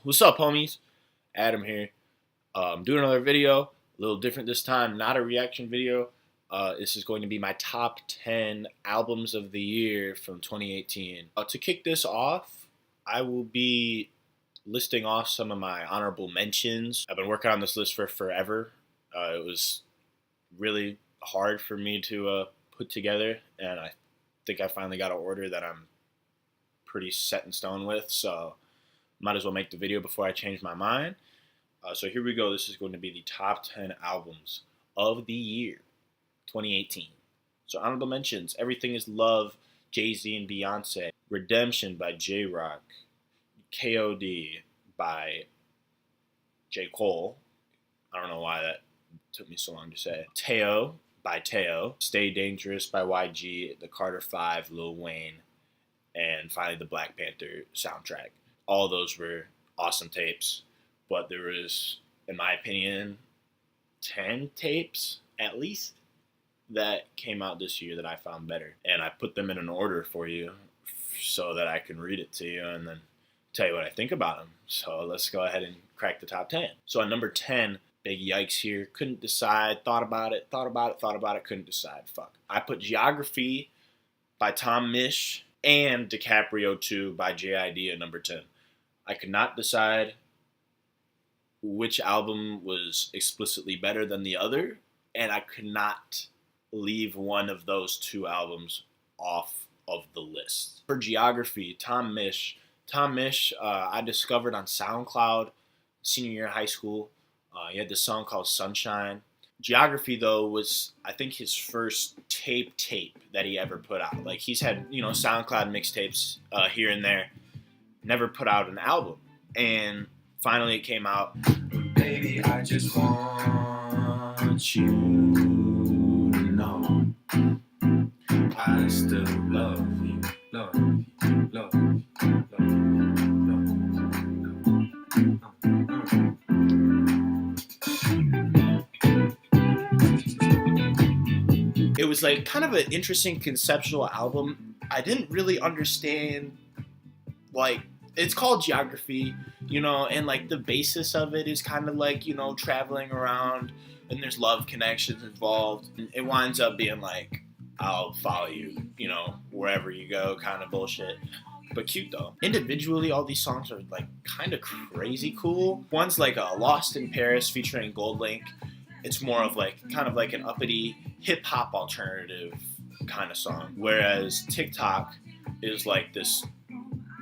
What's up, homies? Adam here. Doing another video, a little different this time, not a reaction video. This is going to be my top 10 albums of the year from 2018. To kick this off, I will be listing off some of my honorable mentions. I've been working on this list for forever. It was really hard for me to put together, and I think I finally got an order that I'm pretty set in stone with, so might as well make the video before I change my mind. So here we go. This is going to be the top 10 albums of the year 2018. So honorable mentions: Everything Is Love, Jay-Z and Beyonce; Redemption by J-Rock; K.O.D. by J. Cole. I don't know why that took me so long to say. Teo by Teo; Stay Dangerous by YG; The Carter 5, Lil Wayne; and finally the Black Panther soundtrack. All those were awesome tapes, but there was, in my opinion, 10 tapes at least that came out this year that I found better. And I put them in an order for you so that I can read it to you and then tell you what I think about them. So let's go ahead and crack the top 10. So at number 10, big yikes here. Couldn't decide. Thought about it. Couldn't decide. Fuck. I put Geography by Tom Misch and DiCaprio 2 by JID at number 10. I could not decide which album was explicitly better than the other, and I could not leave one of those two albums off of the list. For Geography, Tom Misch. I discovered on SoundCloud senior year of high school. He had this song called Sunshine. Geography, though, was, I think, his first tape that he ever put out. Like, he's had, SoundCloud mixtapes here and there. Never put out an album. And finally it came out. Baby, I just want you to know I still love you, love you, love you, love you. It was like kind of an interesting conceptual album. I didn't really understand, like, it's called Geography, and like the basis of it is kind of like, traveling around and there's love connections involved. And it winds up being like, I'll follow you, wherever you go kind of bullshit. But cute though. Individually, all these songs are like kind of crazy cool. One's like a Lost in Paris featuring GoldLink. It's more of like kind of like an uppity hip hop alternative kind of song. Whereas TikTok is like this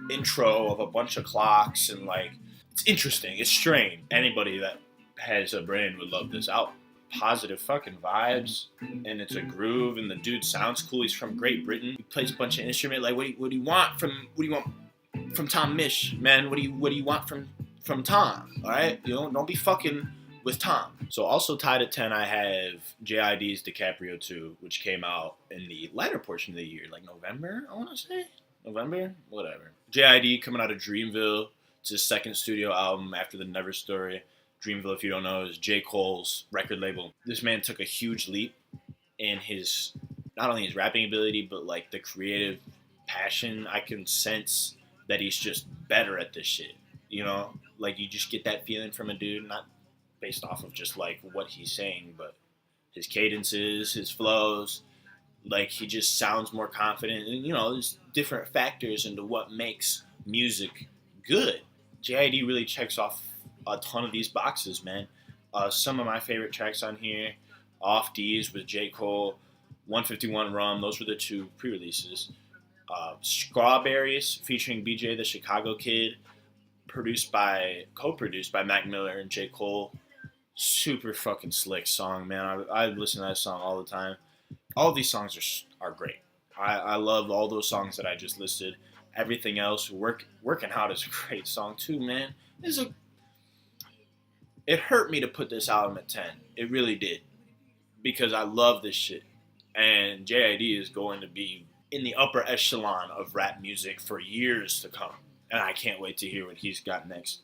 intro of a bunch of clocks, and like, it's interesting, it's strange. Anybody that has a brain would love this album. Positive fucking vibes, and it's a groove, and the dude sounds cool. He's from Great Britain. He plays a bunch of instrument. Like, what do you want from Tom Misch, man? What do you want from Tom? All right, don't be fucking with Tom. So also tied at 10, I have JID's DiCaprio 2, which came out in the latter portion of the year, like November, I want to say. November? Whatever. JID coming out of Dreamville. It's his second studio album after The Never Story. Dreamville, if you don't know, is J. Cole's record label. This man took a huge leap in his, not only his rapping ability, but like the creative passion. I can sense that he's just better at this shit. Like, you just get that feeling from a dude, not based off of just like what he's saying, but his cadences, his flows. Like, he just sounds more confident, and there's different factors into what makes music good. JID really checks off a ton of these boxes, man. Some of my favorite tracks on here: Off D's with J. Cole, 151 Rum. Those were the two pre-releases. Strawberries featuring BJ the Chicago Kid, co-produced by Mac Miller and J. Cole. Super fucking slick song, man. I listen to that song all the time. All of these songs are great. I love all those songs that I just listed. Everything else, Working Out is a great song too, man. It hurt me to put this album at 10. It really did, because I love this shit. And JID is going to be in the upper echelon of rap music for years to come. And I can't wait to hear what he's got next.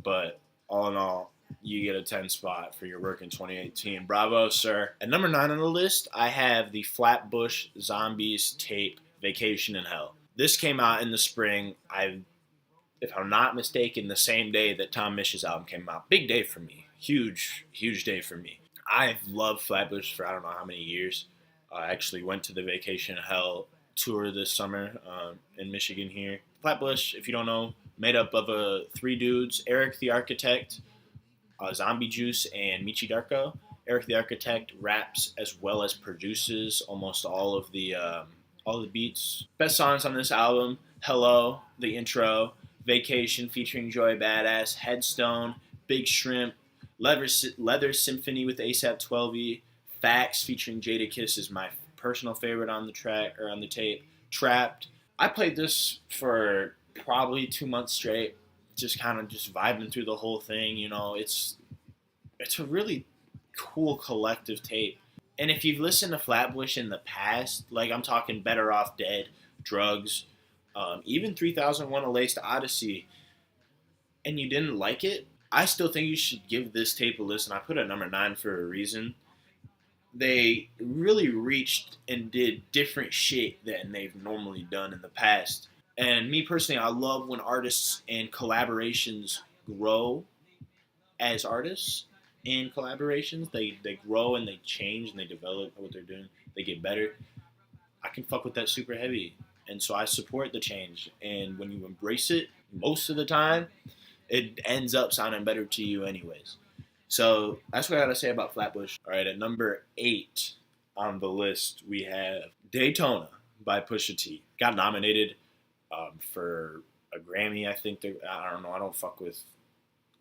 But all in all, you get a 10 spot for your work in 2018. Bravo, sir. At number 9 on the list, I have the Flatbush Zombies tape, Vacation in Hell. This came out in the spring. I if I'm not mistaken, the same day that Tom Misch's album came out. Big day for me. Huge, huge day for me. I've loved Flatbush for I don't know how many years. I actually went to the Vacation Hell tour this summer in Michigan here. Flatbush, if you don't know, made up of three dudes: Eric the Architect, Zombie Juice, and Michi Darko. Eric the Architect raps as well as produces almost all the beats. Best songs on this album: Hello, the intro, Vacation featuring Joey Badass, Headstone, Big Shrimp, Leather Symphony with ASAP 12E, Facts featuring Jadakiss is my personal favorite on the track or on the tape. Trapped. I played this for probably 2 months straight, just kind of just vibing through the whole thing. You know, it's a really cool collective tape. And if you've listened to Flatbush in the past, like I'm talking Better Off Dead, Drugs, even 3001: A Laced Odyssey, and you didn't like it, I still think you should give this tape a listen. I put it at number 9 for a reason. They really reached and did different shit than they've normally done in the past. And me personally, I love when artists and collaborations grow as artists in collaborations. They grow and they change and they develop what they're doing. They get better. I can fuck with that super heavy. And so I support the change. And when you embrace it, most of the time, it ends up sounding better to you anyways. So that's what I gotta say about Flatbush. All right, at number 8 on the list, we have Daytona by Pusha T. Got nominated for a Grammy. I think I don't know. I don't fuck with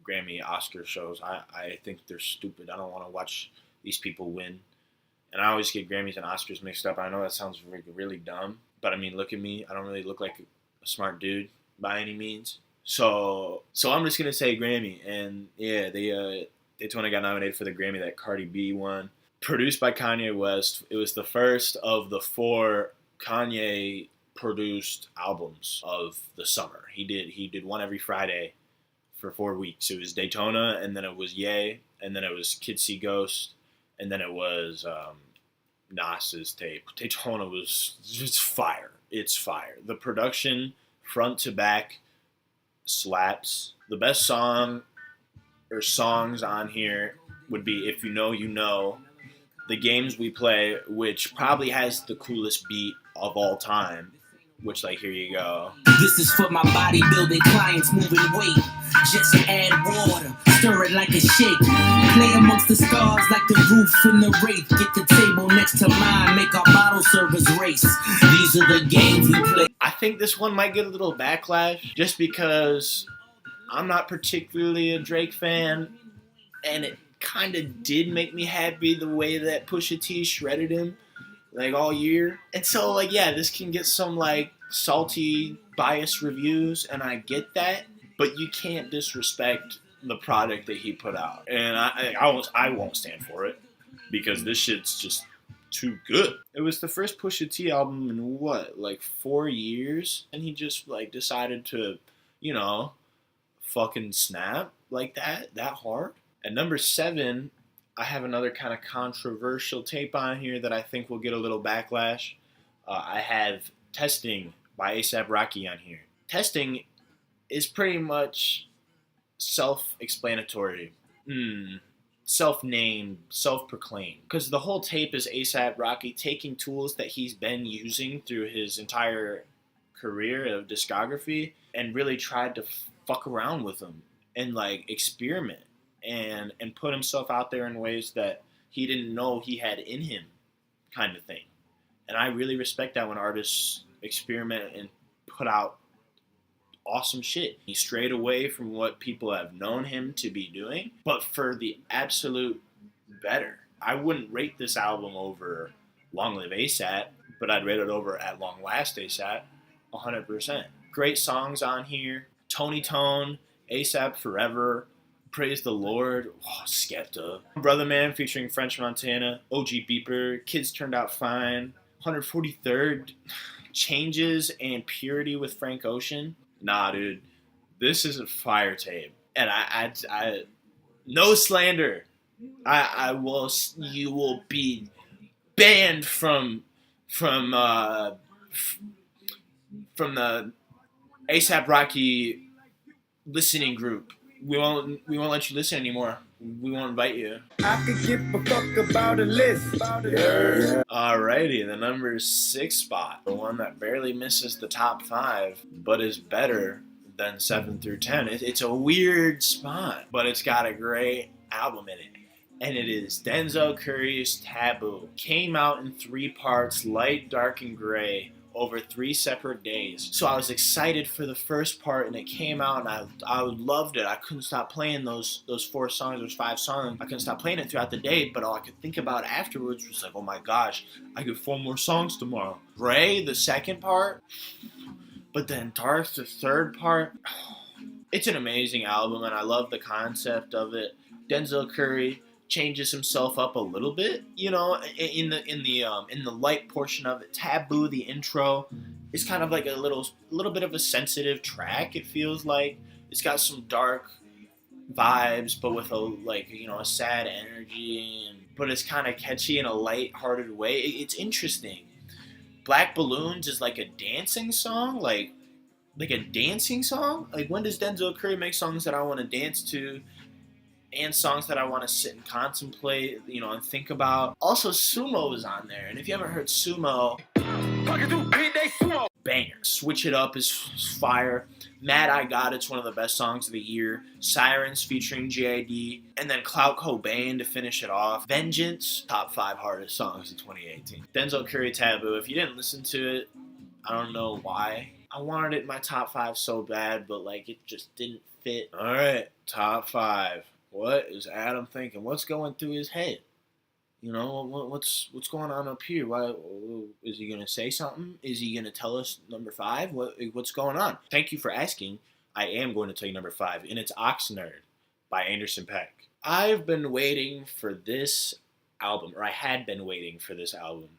Grammy Oscar shows. I think they're stupid. I don't want to watch these people win. And I always get Grammys and Oscars mixed up. I know that sounds really, really dumb. But I mean, look at me. I don't really look like a smart dude by any means. So I'm just going to say Grammy. And yeah, Daytona got nominated for the Grammy that Cardi B won. Produced by Kanye West. It was the first of the 4 Kanye produced albums of the summer. He did one every Friday for 4 weeks. It was Daytona, and then it was Ye, and then it was Kids See Ghost, and then it was Nas's tape. Daytona was just fire. It's fire. The production, front to back, slaps. The best song or songs on here would be If You Know, You Know, The Games We Play, which probably has the coolest beat of all time, which, like, here you go. This is for my bodybuilding clients moving weight. Just add water, stir it like a shake. Play amongst the stars like the roof in the wraith. Get the table next to mine, make our bottle servers race. These are the games we play. I think this one might get a little backlash just because I'm not particularly a Drake fan, and it kind of did make me happy the way that Pusha T shredded him like all year. And so, like, yeah, this can get some like salty, biased reviews, and I get that, but you can't disrespect the product that he put out. And I won't stand for it because this shit's just too good. It was the first Pusha T album in what, like 4 years, and he just like decided to, you know, fucking snap like that hard. At number 7, I have another kind of controversial tape on here that I think will get a little backlash. I have Testing by A$AP Rocky on here. Testing is pretty much self-explanatory. Self-named, self-proclaimed. Because the whole tape is A$AP Rocky taking tools that he's been using through his entire career of discography and really tried to fuck around with them and like experiment and put himself out there in ways that he didn't know he had in him, kind of thing. And I really respect that when artists experiment and put out awesome shit. He strayed away from what people have known him to be doing, but for the absolute better. I wouldn't rate this album over Long Live ASAP, but I'd rate it over At Long Last ASAP 100%. Great songs on here. Tony Tone, ASAP Forever, Praise the Lord, Skepta. Brother Man featuring French Montana, OG Beeper, Kids Turned Out Fine, 143rd, Changes, and Purity with Frank Ocean. Nah, dude, this is a fire tape. And I no slander. You will be banned from the A$AP Rocky listening group. We won't let you listen anymore. We won't invite you. I could give a fuck about a list. Yeah. Alrighty, the number 6 spot, the one that barely misses the top 5, but is better than 7 through 10. It's a weird spot, but it's got a great album in it. And it is Denzel Curry's Taboo. Came out in 3 parts, light, dark, and gray, over 3 separate days. So I was excited for the first part, and it came out, and I loved it. I couldn't stop playing those 4 songs, those 5 songs. I couldn't stop playing it throughout the day, but all I could think about afterwards was like, oh my gosh, I get 4 more songs tomorrow. Gray, the second part, but then Dark, the third part. It's an amazing album, and I love the concept of it. Denzel Curry changes himself up a little bit, you know, in the light portion of it. Taboo, the intro, is kind of like a little bit of a sensitive track. It feels like it's got some dark vibes, but with a sad energy, but it's kind of catchy in a light-hearted way. It's interesting. Black Balloons is like a dancing song, like a dancing song. Like, when does Denzel Curry make songs that I want to dance to? And songs that I want to sit and contemplate, you know, and think about. Also, Sumo is on there. And if you haven't heard Sumo, banger. Switch It Up is fire. Mad I Got It's one of the best songs of the year. Sirens featuring JID. And then Clout Cobain to finish it off. Vengeance, top 5 hardest songs of 2018. Denzel Curry, Taboo. If you didn't listen to it, I don't know why. I wanted it in my top 5 so bad, but it just didn't fit. All right, top 5. What is Adam thinking? What's going through his head? You know, what's going on up here? Why is he gonna say something? Is he gonna tell us number 5? What's going on? Thank you for asking. I am going to tell you number 5, and it's Oxnard by Anderson .Paak. I've been waiting for this album, or I had been waiting for this album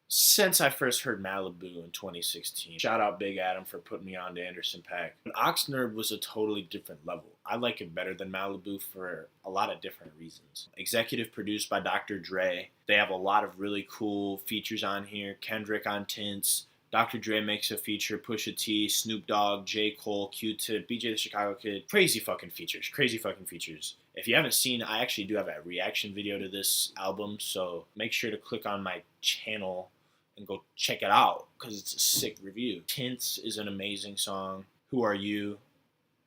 since I first heard Malibu in 2016. Shout out Big Adam for putting me on to Anderson .Paak. Oxnard was a totally different level. I like it better than Malibu for a lot of different reasons. Executive produced by Dr. Dre. They have a lot of really cool features on here. Kendrick on Tints. Dr. Dre makes a feature. Pusha T, Snoop Dogg, J. Cole, Q-Tip, BJ the Chicago Kid. Crazy fucking features. Crazy fucking features. If you haven't seen, I actually do have a reaction video to this album, so make sure to click on my channel and go check it out, because it's a sick review. Tints is an amazing song. Who Are You?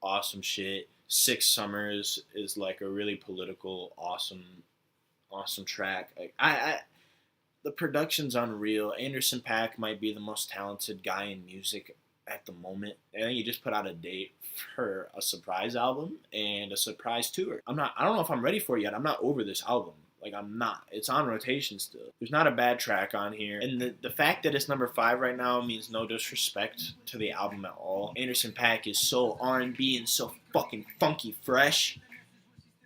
Awesome shit. Six Summers is like a really political, awesome track. The production's unreal. Anderson .Paak might be the most talented guy in music at the moment. And he just put out a date for a surprise album and a surprise tour. I don't know if I'm ready for it yet. I'm not over this album. I'm not. It's on rotation still. There's not a bad track on here. And the fact that it's number 5 right now means no disrespect to the album at all. Anderson .Paak is so R&B and so fucking funky fresh.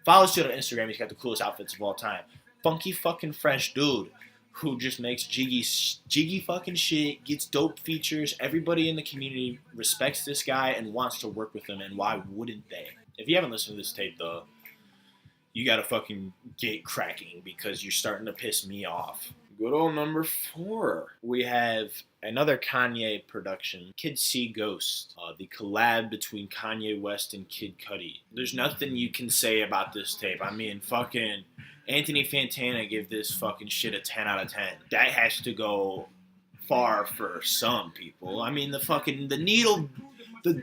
Follow us on Instagram. He's got the coolest outfits of all time. Funky fucking fresh dude who just makes jiggy fucking shit, gets dope features. Everybody in the community respects this guy and wants to work with him, and why wouldn't they? If you haven't listened to this tape, though, you gotta fucking get cracking, because you're starting to piss me off. Good old number 4. We have another Kanye production, Kids See Ghosts, the collab between Kanye West and Kid Cudi. There's nothing you can say about this tape. I mean, fucking Anthony Fantana gave this fucking shit a 10 out of 10. That has to go far for some people. I mean, the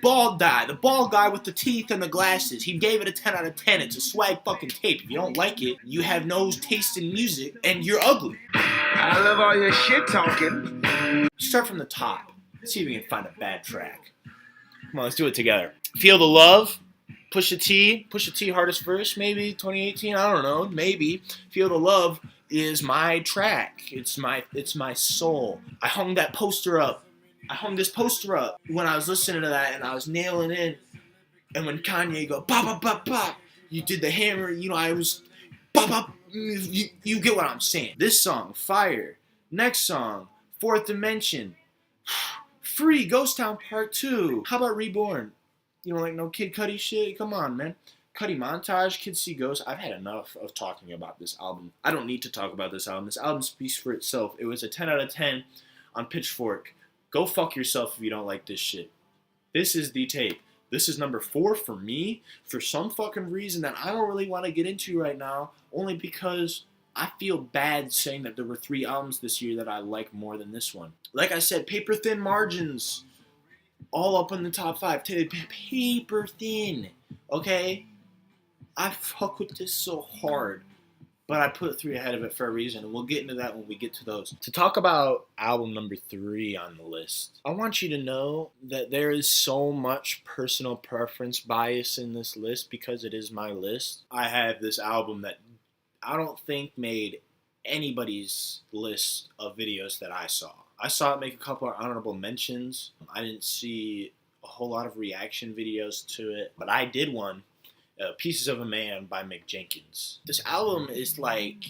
bald guy with the teeth and the glasses, he gave it a 10 out of 10. It's a swag fucking tape. If you don't like it, you have no taste in music, and you're ugly. I love all your shit talking. Start from the top. Let's see if we can find a bad track. Come on, let's do it together. Feel the Love, Pusha T hardest verse, maybe 2018. I don't know, maybe. Feel the Love is my track. It's my soul. I hung this poster up when I was listening to that, and I was nailing in. And when Kanye go bop bop bop bop, you did the hammer. You know, I was bop bop. You get what I'm saying. This song, fire. Next song, Fourth Dimension. Free, Ghost Town Part 2. How about Reborn? You know, no Kid Cudi shit? Come on, man. Cudi Montage, Kids See Ghosts. I've had enough of talking about this album. I don't need to talk about this album. This album speaks for itself. It was a 10 out of 10 on Pitchfork. Go fuck yourself if you don't like this shit. This is the tape. This is number 4 for me for some fucking reason that I don't really want to get into right now, only because I feel bad saying that there were 3 albums this year that I like more than this one. Like I said, Paper Thin Margins, all up in the top 5. Paper thin, okay? I fuck with this so hard, but I put 3 ahead of it for a reason, and we'll get into that when we get to those. To talk about album number 3 on the list, I want you to know that there is so much personal preference bias in this list because it is my list. I have this album that I don't think made anybody's list of videos that I saw. I saw it make a couple of honorable mentions. I didn't see a whole lot of reaction videos to it, but I did one. Pieces of a Man by Mick Jenkins. This album is like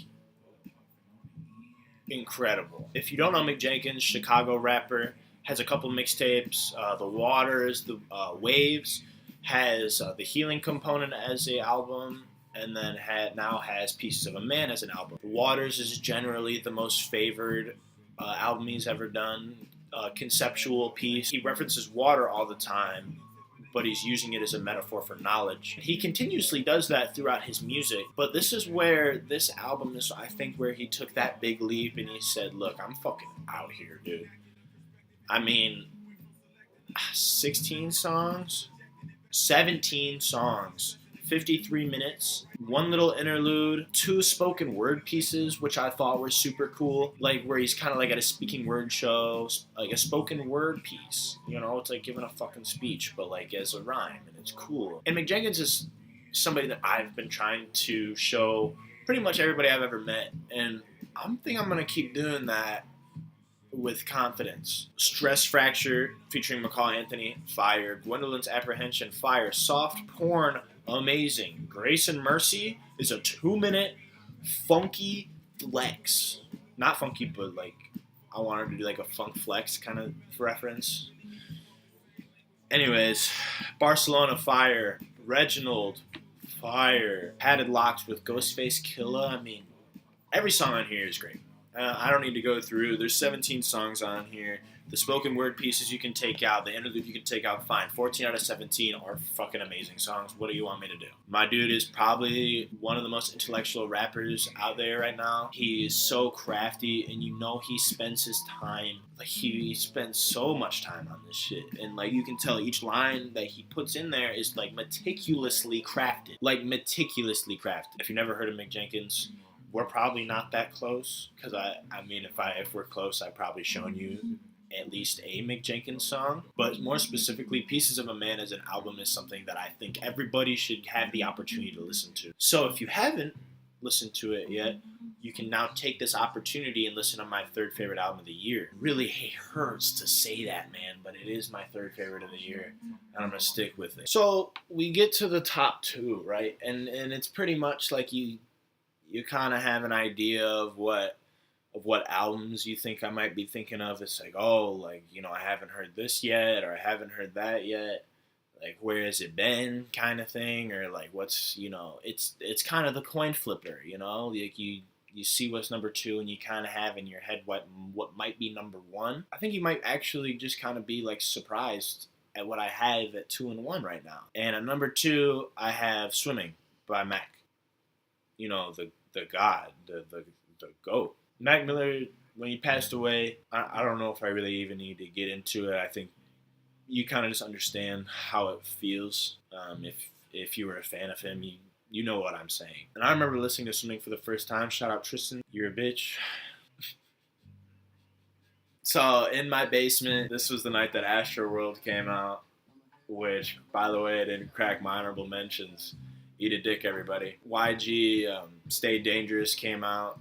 incredible. If you don't know Mick Jenkins, Chicago rapper, has a couple mixtapes. The Waters, the Waves, has the Healing Component as an album, and then now has Pieces of a Man as an album. The Waters is generally the most favored album he's ever done. Conceptual piece. He references water all the time, but he's using it as a metaphor for knowledge. He continuously does that throughout his music, but this is where this album is, I think, where he took that big leap and he said, look, I'm fucking out here, dude. I mean, 16 songs? 17 songs. 53 minutes, 1 little interlude, 2 spoken word pieces, which I thought were super cool, like where he's kind of like at a speaking word show, like a spoken word piece, you know, it's like giving a fucking speech, but like as a rhyme, and it's cool. And Mick Jenkins is somebody that I've been trying to show pretty much everybody I've ever met, and I think I'm going to keep doing that with confidence. Stress Fracture, featuring McCall Anthony, fire. Gwendolyn's Apprehension, fire. Soft Porn, amazing. Grace and Mercy is a 2-minute funky flex. Not funky, but like, I wanted to do like a funk flex kind of reference. Anyways, Barcelona, fire. Reginald, fire. Padded Locks with Ghostface Killah. I mean, every song on here is great. I don't need to go through. There's 17 songs on here. The spoken word pieces you can take out. The interlude you can take out. Fine. 14 out of 17 are fucking amazing songs. What do you want me to do? My dude is probably one of the most intellectual rappers out there right now. He is so crafty, and you know he spends his time. Like, he spends so much time on this shit. And, like, you can tell each line that he puts in there is, like, meticulously crafted. Like, meticulously crafted. If you've never heard of Mick Jenkins, we're probably not that close, because I mean, if we're close, I've probably shown you at least a Mick Jenkins song. But more specifically, Pieces of a Man as an album is something that I think everybody should have the opportunity to listen to. So if you haven't listened to it yet, you can now take this opportunity and listen to my 3rd favorite album of the year. It really hurts to say that, man, but it is my 3rd favorite of the year, and I'm going to stick with it. So we get to the top 2, right? And it's pretty much like you kind of have an idea of what albums you think I might be thinking of. It's like, oh, like, you know, I haven't heard this yet, or I haven't heard that yet. Like, where has it been, kind of thing, or like, what's, you know, it's kind of the coin flipper, you know, like you see what's number 2, and you kind of have in your head what might be number 1. I think you might actually just kind of be like surprised at what I have at 2 and 1 right now. And at number 2, I have Swimming by Mac. You know, the god, the GOAT. Mac Miller, when he passed away, I don't know if I really even need to get into it. I think you kind of just understand how it feels. If you were a fan of him, you know what I'm saying. And I remember listening to Swimming for the first time. Shout out Tristan, you're a bitch. So in my basement, this was the night that Astroworld came out, which, by the way, I didn't crack my honorable mentions. Eat a dick, everybody. YG, Stay Dangerous came out,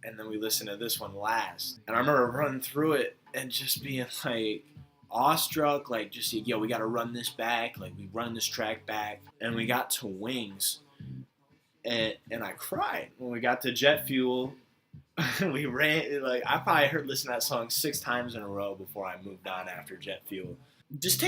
and then we listened to this one last. And I remember running through it and just being like awestruck, like just, yo, we got to run this back. Like, we run this track back. And we got to Wings, and I cried. When we got to Jet Fuel, we ran, like, I probably listened to that song 6 times in a row before I moved on after Jet Fuel. Just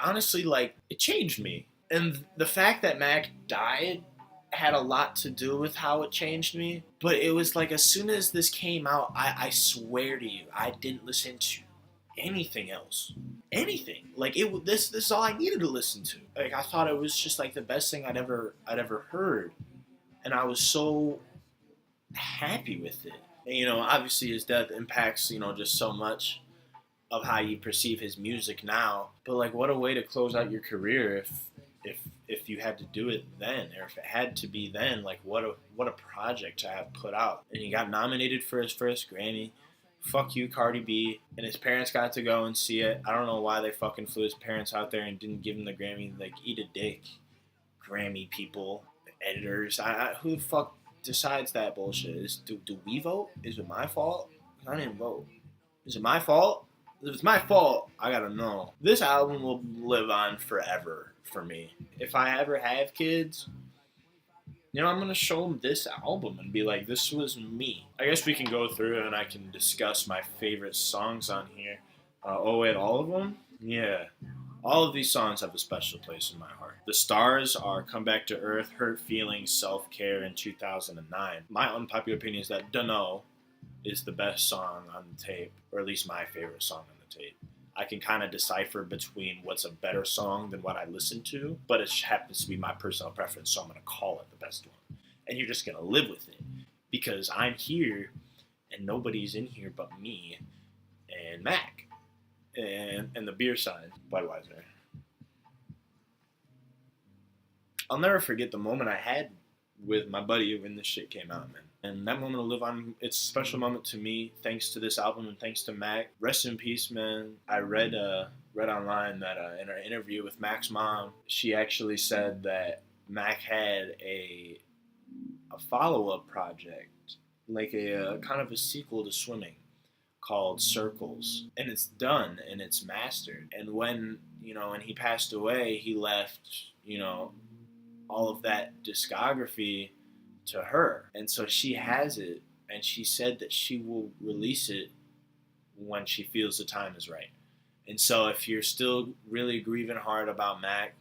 honestly, like, it changed me. And the fact that Mac died had a lot to do with how it changed me. But it was like, as soon as this came out, I swear to you, I didn't listen to anything else. Anything. Like this is all I needed to listen to. Like I thought it was just like the best thing I'd ever heard. And I was so happy with it. And, you know, obviously his death impacts, you know, just so much of how you perceive his music now. But like what a way to close out your career if you had to do it then, or if it had to be then. Like what a project to have put out. And he got nominated for his first Grammy. Fuck you, Cardi B. And his parents got to go and see it. I don't know why they fucking flew his parents out there and didn't give him the Grammy. Like, eat a dick, Grammy people, editors. Who the fuck decides that bullshit? Do we vote? Is it my fault? I didn't vote. Is it my fault? If it's my fault, I gotta know. This album will live on forever for me. If I ever have kids, you know, I'm gonna show them this album and be like, this was me. I guess we can go through it and I can discuss my favorite songs on here. Oh wait, all of them? Yeah. All of these songs have a special place in my heart. The stars are Come Back to Earth, Hurt Feelings, Self-Care, in 2009. My unpopular opinion is that Dunno is the best song on the tape, or at least my favorite song on the tape. I can kind of decipher between what's a better song than what I listen to, but it happens to be my personal preference, so I'm going to call it the best one. And you're just going to live with it, because I'm here, and nobody's in here but me and Mac, and the beer sign, Budweiser. I'll never forget the moment I had with my buddy when this shit came out, man. And that moment will live on. It's a special moment to me, thanks to this album and thanks to Mac. Rest in peace, man. I read online that in an interview with Mac's mom, she actually said that Mac had a follow-up project, like a kind of a sequel to Swimming, called Circles. And it's done and it's mastered. And when he passed away, he left, all of that discography to her. And so she has it, and she said that she will release it when she feels the time is right. And so if you're still really grieving hard about Mac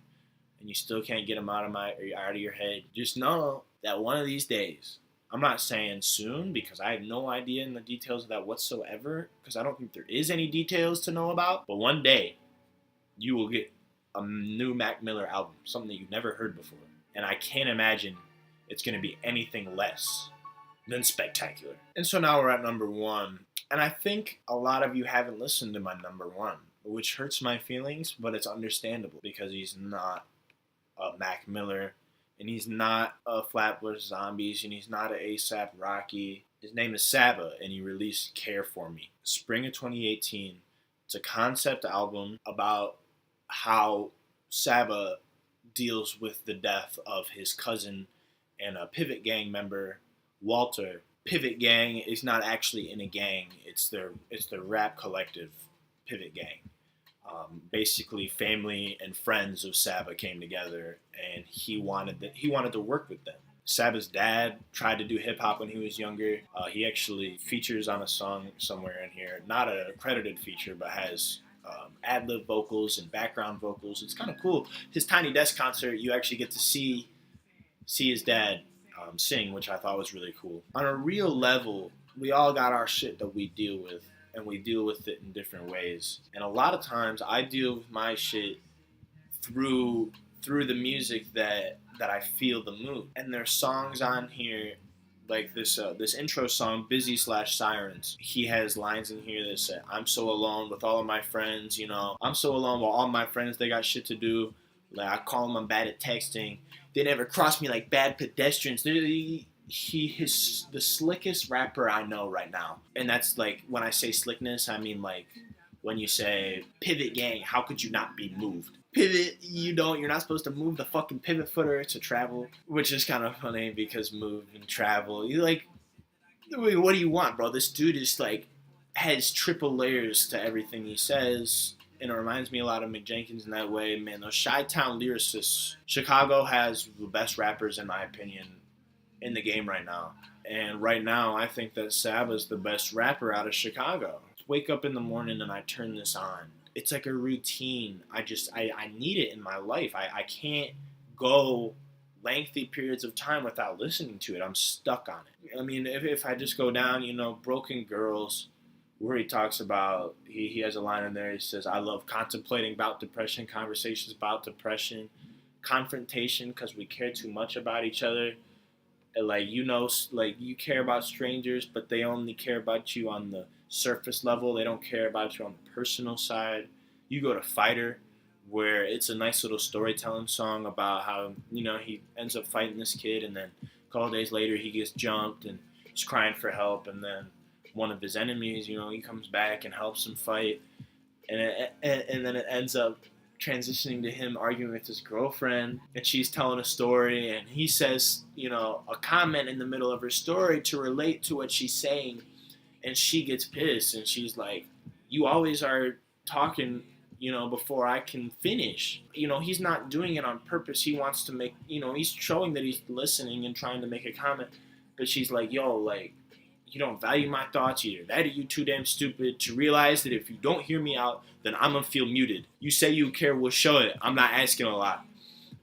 and you still can't get him out of your head, just know that one of these days, I'm not saying soon because I have no idea in the details of that whatsoever, because I don't think there is any details to know about, but one day you will get a new Mac Miller album, something that you've never heard before. And I can't imagine it's going to be anything less than spectacular. And so now we're at number one. And I think a lot of you haven't listened to my number one, which hurts my feelings, but it's understandable because he's not a Mac Miller, and he's not a Flatbush Zombies, and he's not an A$AP Rocky. His name is Saba, and he released Care For Me. Spring of 2018. It's a concept album about how Saba deals with the death of his cousin and a Pivot Gang member, Walter. Pivot Gang is not actually in a gang. It's the rap collective Pivot Gang. Basically, family and friends of Saba came together, and he wanted to work with them. Saba's dad tried to do hip hop when he was younger. He actually features on a song somewhere in here, not a credited feature, but has ad-lib vocals and background vocals. It's kind of cool. His Tiny Desk concert, you actually get to see his dad sing, which I thought was really cool. On a real level, we all got our shit that we deal with, and we deal with it in different ways. And a lot of times, I deal with my shit through the music that I feel the mood. And there's songs on here like this intro song, Busy/Sirens. He has lines in here that say, I'm so alone with all of my friends, I'm so alone with all my friends, they got shit to do. Like, I call them, I'm bad at texting. They never cross me like bad pedestrians. He is the slickest rapper I know right now. And that's like, when I say slickness, I mean like when you say Pivot Gang, how could you not be moved? Pivot, you're not supposed to move the fucking pivot footer to travel, which is kind of funny because move and travel. You like, what do you want, bro? This dude is like, has triple layers to everything he says. And it reminds me a lot of Mick Jenkins in that way. Man, those Chi-Town lyricists. Chicago has the best rappers, in my opinion, in the game right now. And right now, I think that Saba's the best rapper out of Chicago. Wake up in the morning and I turn this on. It's like a routine. I need it in my life. I can't go lengthy periods of time without listening to it. I'm stuck on it. I mean, if I just go down, Broken Girls, where he talks about, he has a line in there. He says, I love contemplating about depression, conversations about depression, confrontation, because we care too much about each other. And like, you know, like you care about strangers, but they only care about you on the surface level. They don't care about you on the personal side. You go to Fighter, where it's a nice little storytelling song about how, you know, he ends up fighting this kid, and then a couple of days later he gets jumped and he's crying for help, and then one of his enemies, you know, he comes back and helps him fight, and then it ends up transitioning to him arguing with his girlfriend, and she's telling a story, and he says, you know, a comment in the middle of her story to relate to what she's saying, and she gets pissed, and she's like, you always are talking, you know, before I can finish. You know, he's not doing it on purpose. He wants to make, you know, he's showing that he's listening and trying to make a comment, but she's like, yo, like, you don't value my thoughts. Either that or you too damn stupid to realize that if you don't hear me out, then I'm gonna feel muted. You say you care, we'll show it. I'm not asking a lot.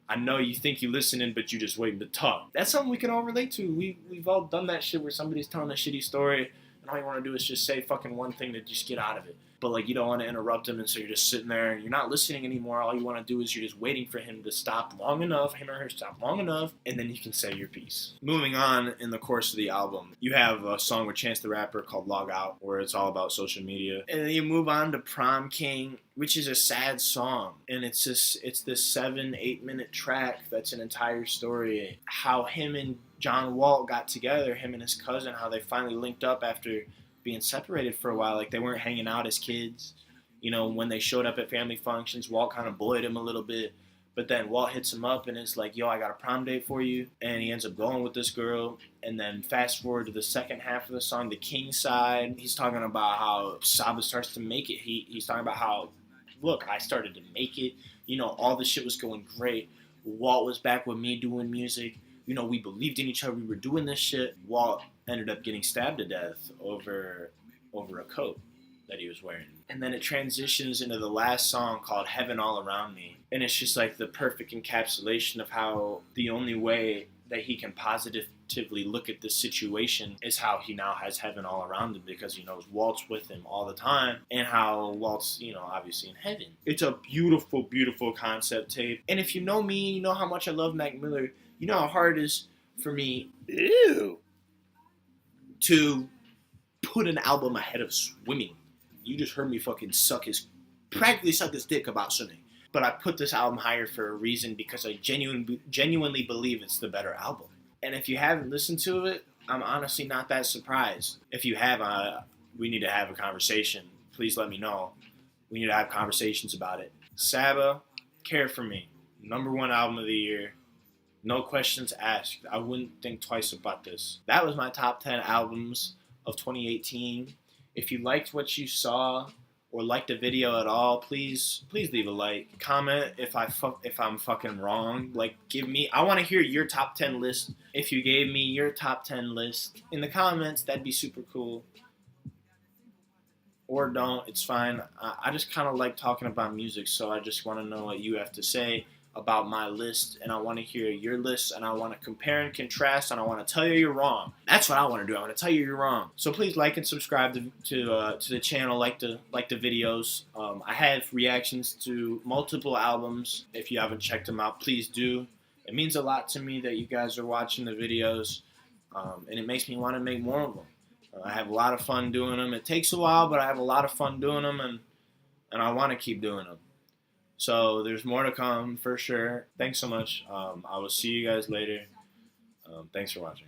I know you think you're listening, but you're just waiting to talk. That's something we can all relate to. We've all done that shit where somebody's telling a shitty story, and all you want to do is just say fucking one thing to just get out of it. But like, you don't want to interrupt him, and so you're just sitting there and you're not listening anymore. All you want to do is you're just waiting for him to stop long enough, him or her stop long enough, and then you can say your piece. Moving on in the course of the album, you have a song with Chance the Rapper called Log Out, where it's all about social media. And then you move on to Prom King, which is a sad song. And it's this 7-8 minute track that's an entire story. How him and John Walt got together, him and his cousin, how they finally linked up after being separated for a while. Like, they weren't hanging out as kids. You know, when they showed up at family functions, Walt kind of bullied him a little bit, but then Walt hits him up and is like, yo, I got a prom date for you, and he ends up going with this girl. And then fast forward to the second half of the song, the King side, he's talking about how Saba starts to make it. He's talking about how, look, I started to make it, you know, all this shit was going great. Walt was back with me doing music. You know, we believed in each other. We were doing this shit. Walt ended up getting stabbed to death over a coat that he was wearing. And then it transitions into the last song called Heaven All Around Me. And it's just like the perfect encapsulation of how the only way that he can positively look at this situation is how he now has heaven all around him, because he knows Walt's with him all the time, and how Walt's, you know, obviously in heaven. It's a beautiful, beautiful concept tape. And if you know me, you know how much I love Mac Miller. You know how hard it is for me to put an album ahead of swimming. You just heard me fucking practically suck his dick about swimming. But I put this album higher for a reason, because I genuinely believe it's the better album. And if you haven't listened to it, I'm honestly not that surprised. If you have, we need to have a conversation. Please let me know. We need to have conversations about it. Saba, Care For Me, #1 album of the year. No questions asked. I wouldn't think twice about this. That was my top 10 albums of 2018. If you liked what you saw or liked the video at all, please leave a like. Comment if I'm fucking wrong. Like, I want to hear your top 10 list. If you gave me your top 10 list in the comments, that'd be super cool. Or don't, it's fine. I just kind of like talking about music, so I just want to know what you have to say about my list, and I want to hear your list, and I want to compare and contrast, and I want to tell you you're wrong. That's what I want to do. I want to tell you you're wrong. So please like and subscribe to the channel, like the videos. I have reactions to multiple albums. If you haven't checked them out, please do. It means a lot to me that you guys are watching the videos, and it makes me want to make more of them. I have a lot of fun doing them. It takes a while, but I have a lot of fun doing them, and I want to keep doing them. So there's more to come for sure. Thanks so much. I will see you guys later. Thanks for watching.